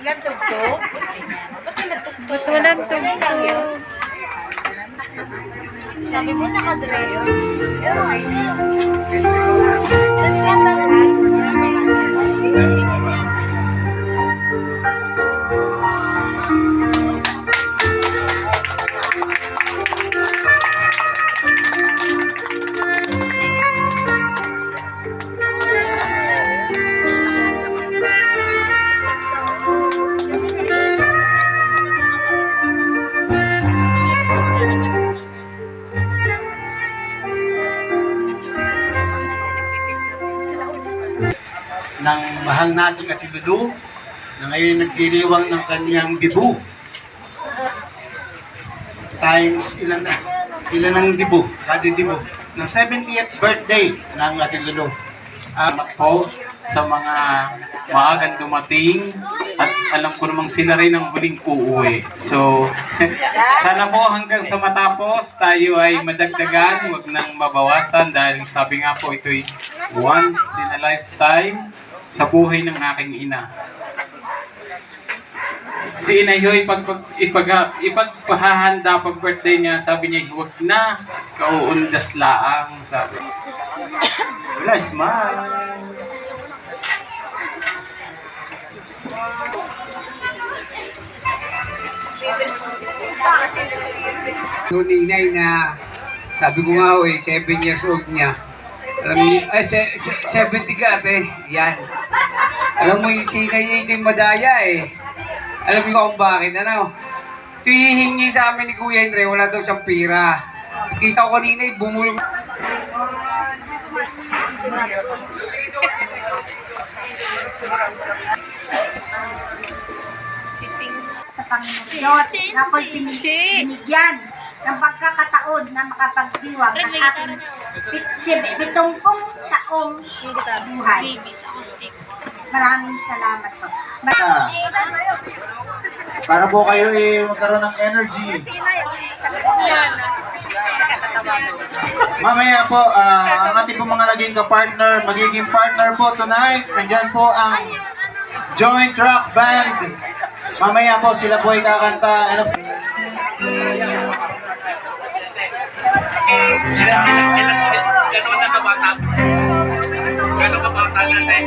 Walang tugtog? Ba't walang tugtog? Walang tugtog. Sabi mo nakadress. Tapos ganda na. Ng mahal nating Ate Lulu na ngayon nagdiriwang ng kanyang dibu. Times ilan ang dibu, kada dibu. Ng 70th birthday ng Ate Lulu. Salamat po sa mga maagang dumating at alam ko namang sila rin ang huling uuwi. So, sana po hanggang sa matapos tayo ay madagdagan, wag nang mabawasan dahil sabi nga po ito'y once in a lifetime sa buhay ng aking ina. Si Inay Hoy, ipagpahahanda pag birthday niya, sabi niya, huwag na, kauundas laang, sabi. Wala, smile! Noon ni Inay na, sabi ko nga ho 7 years old niya. Alam niyo, 70 ka ate, yan. Alam mo yung si Inay niya ito yung madaya eh. Alam niyo kung bakit, ano? Ito hihingi sa amin ni Kuya Henry, wala daw siyang pira. Kita ko kanina eh, bumulong. Sa Panginoon Diyos na ako'y binigyan ng pagkakataon na makapagdiwang ng aking 70 taong buhay. Maraming salamat po. Para po kayo magkaroon ng energy. Mamaya po, ang ating po mga naging ka-partner, magiging partner po tonight. Nandyan po ang Joint Rock Band. Mamaya po sila po ay kakanta. Gano'n na kabata? Gano'n kabata natin?